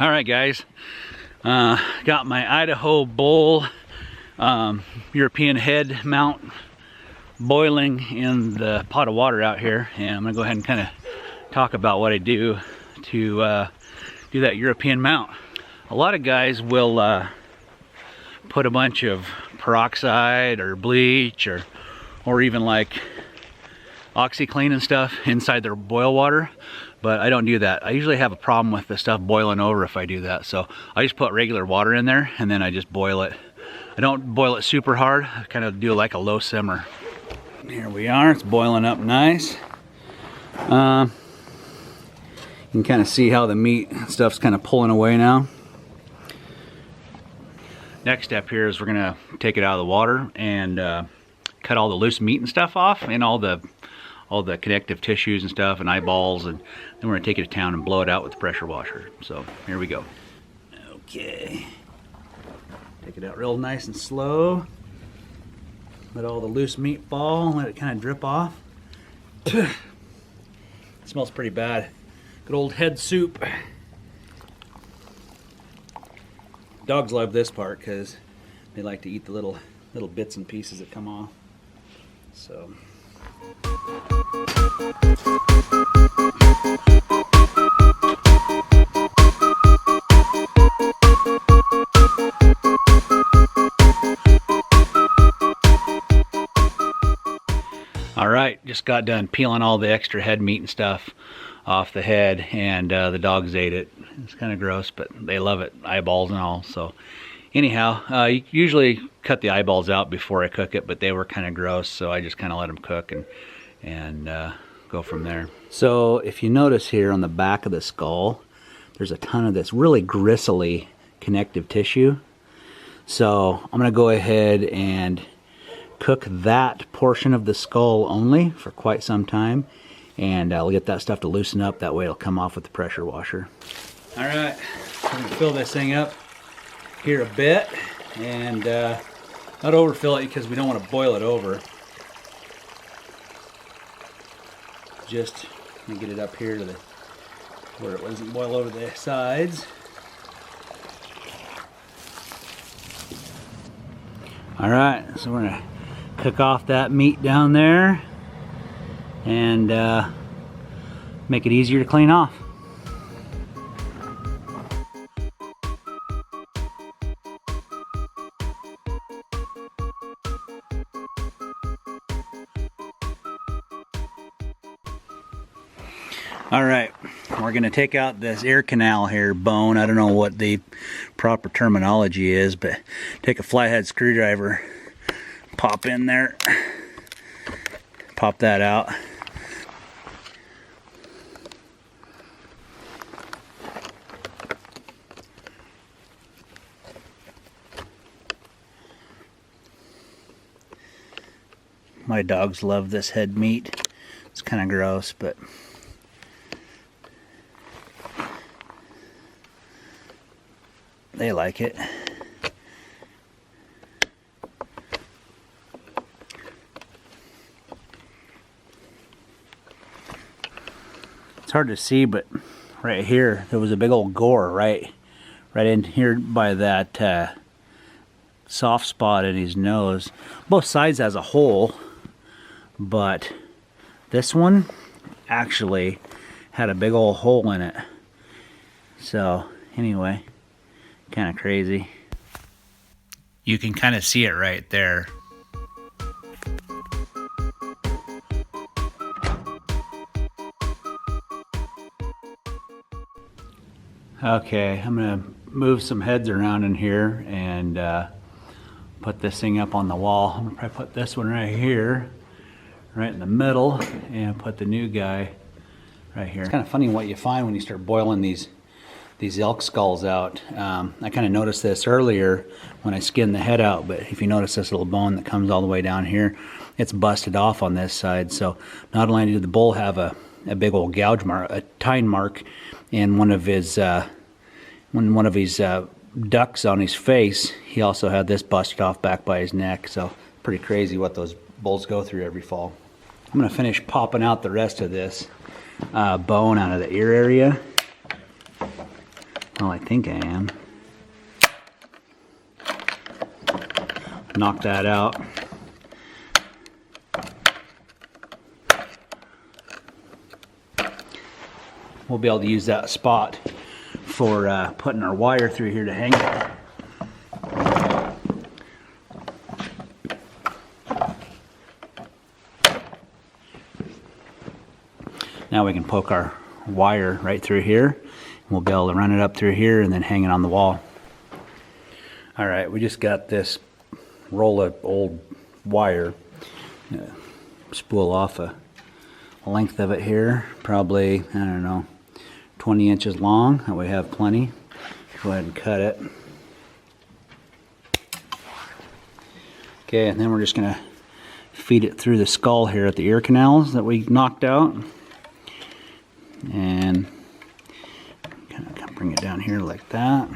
All right, guys, got my Idaho bull European head mount boiling in the pot of water out here, and I'm gonna go ahead and kind of talk about what I do to do that European mount. A lot of guys will put a bunch of peroxide or bleach or even like OxyClean and stuff inside their boil water, but I don't do that. I usually have a problem with the stuff boiling over if I do that, so I just put regular water in there and then I just boil it. I don't boil it super hard. I kind of do like a low simmer. Here we are, it's boiling up nice. You can kind of see how the meat stuff's kind of pulling away now. Next step here is we're gonna take it out of the water and cut all the loose meat and stuff off, and all the connective tissues and stuff and eyeballs, and then we're gonna take it to town and blow it out with the pressure washer. So here we go. Okay, take it out real nice and slow. Let all the loose meat fall, let it kind of drip off. It smells pretty bad. Good old head soup. Dogs love this part because they like to eat the little bits and pieces that come off. So. All right, just got done peeling all the extra head meat and stuff off the head, and the dogs ate it. It's kind of gross, but they love it, eyeballs and all. So anyhow, you usually cut the eyeballs out before I cook it, but they were kind of gross, so I just kind of let them cook and go from there. So if you notice here on the back of the skull, there's a ton of this really gristly connective tissue. So I'm gonna go ahead and cook that portion of the skull only for quite some time, and I'll get that stuff to loosen up. That way it'll come off with the pressure washer. All right, I'm gonna fill this thing up here a bit, and not overfill it because we don't want to boil it over. Just gonna get it up here to where it doesn't boil over the sides. All right, so we're gonna cook off that meat down there and make it easier to clean off. All right, we're gonna take out this ear canal here bone. I don't know what the proper terminology is, but take a flathead screwdriver, pop in there, pop that out. My dogs love this head meat. It's kind of gross, but they like it. It's hard to see, but right here there was a big old gore right in here by that soft spot in his nose. Both sides has a hole, but this one actually had a big old hole in it. So anyway, kind of crazy. You can kind of see it right there. Okay, I'm gonna move some heads around in here and put this thing up on the wall. I'm gonna probably put this one right here, right in the middle, and put the new guy right here. It's kind of funny what you find when you start boiling these elk skulls out. I kind of noticed this earlier when I skinned the head out, but if you notice this little bone that comes all the way down here, it's busted off on this side. So not only did the bull have a big old gouge mark, a tine mark in one of his ducts on his face, he also had this busted off back by his neck. So pretty crazy what those bulls go through every fall. I'm gonna finish popping out the rest of this bone out of the ear area. Well, I think I am. Knock that out. We'll be able to use that spot for putting our wire through here to hang it. Now we can poke our wire right through here. We'll be able to run it up through here and then hang it on the wall. All right, we just got this roll of old wire. Spool off a length of it here, probably, I don't know, 20 inches long. That way we have plenty. Go ahead and cut it. Okay, and then we're just gonna feed it through the skull here at the ear canals that we knocked out. And kind of bring it down here like that.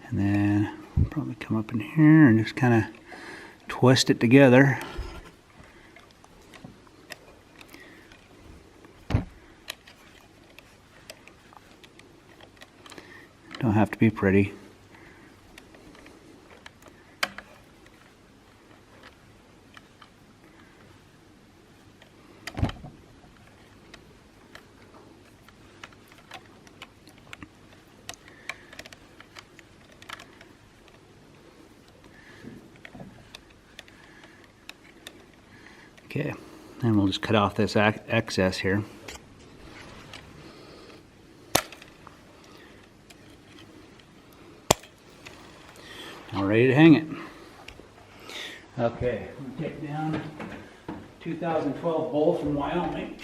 And then we'll probably come up in here and just kind of twist it together. Don't have to be pretty. Okay, and we'll just cut off this excess here. Now we're ready to hang it. Okay, I'm going to take down 2012 bull from Wyoming.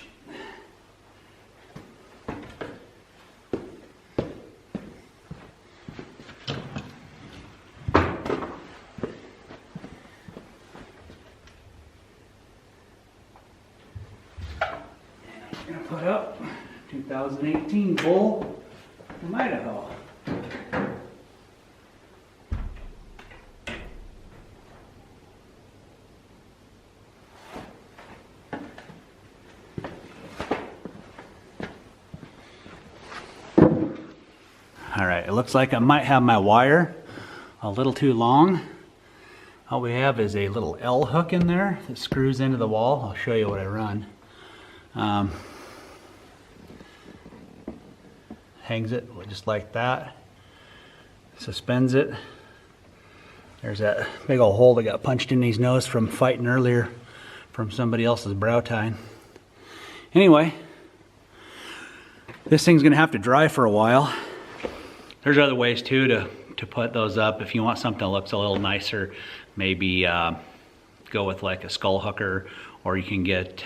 Put up 2018 bull from Idaho. All right, it looks like I might have my wire a little too long. All we have is a little L hook in there that screws into the wall. I'll show you what I run. Hangs it just like that, suspends it. There's that big old hole that got punched in his nose from fighting earlier from somebody else's brow tine. Anyway, this thing's gonna have to dry for a while. There's other ways too to put those up. If you want something that looks a little nicer, maybe go with like a skull hooker, or you can get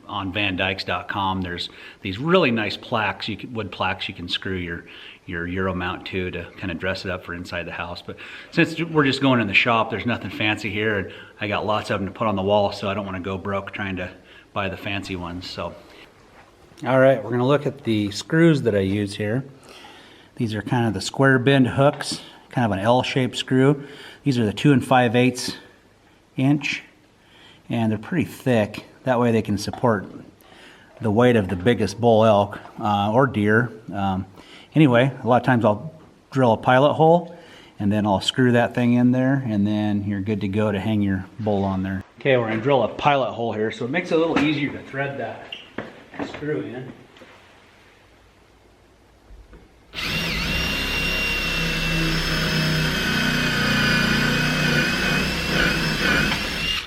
on vandykes.com, there's these really nice plaques, wood plaques you can screw your Euro mount to kind of dress it up for inside the house. But since we're just going in the shop, there's nothing fancy here, and I got lots of them to put on the wall, so I don't want to go broke trying to buy the fancy ones. So, all right, we're going to look at the screws that I use here. These are kind of the square bend hooks, kind of an L-shaped screw. These are the 2 5/8 inch, and they're pretty thick. That way they can support the weight of the biggest bull elk or deer. Anyway, a lot of times I'll drill a pilot hole and then I'll screw that thing in there, and then you're good to go to hang your bull on there. Okay, we're gonna drill a pilot hole here, so it makes it a little easier to thread that screw in.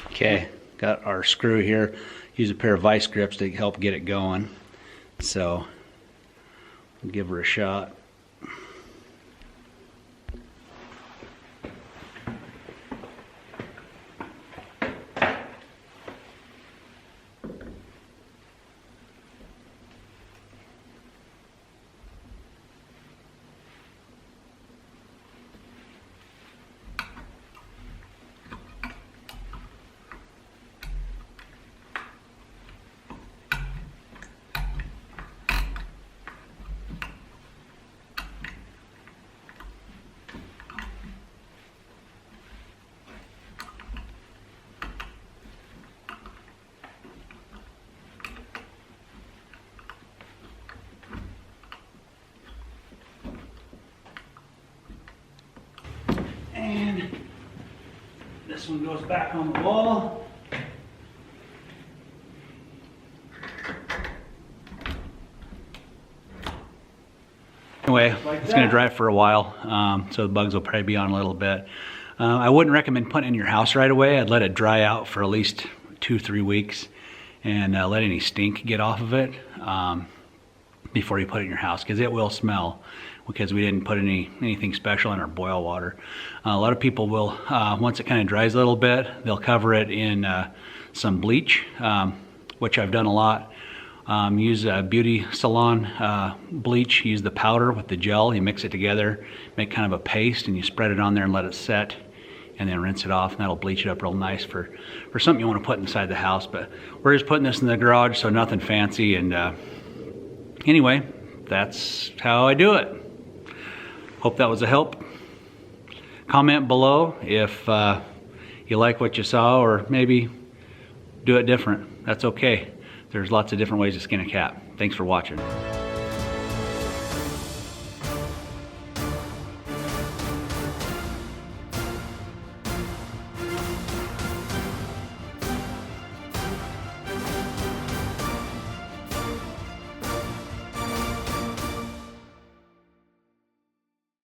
Okay, got our screw here. Use a pair of vice grips to help get it going. So, we'll give her a shot. This one goes back on the wall. Anyway, it's going to dry for a while, so the bugs will probably be on a little bit. I wouldn't recommend putting it in your house right away. I'd let it dry out for at least 2-3 weeks and let any stink get off of it before you put it in your house, because it will smell because we didn't put anything special in our boil water. A lot of people will, once it kind of dries a little bit, they'll cover it in some bleach, which I've done a lot. Use a beauty salon bleach. Use the powder with the gel. You mix it together, make kind of a paste, and you spread it on there and let it set, and then rinse it off, and that'll bleach it up real nice for something you want to put inside the house. But we're just putting this in the garage, so nothing fancy. And anyway, that's how I do it. Hope that was a help. Comment below if you like what you saw, or maybe do it different. That's okay. There's lots of different ways to skin a cat. Thanks for watching.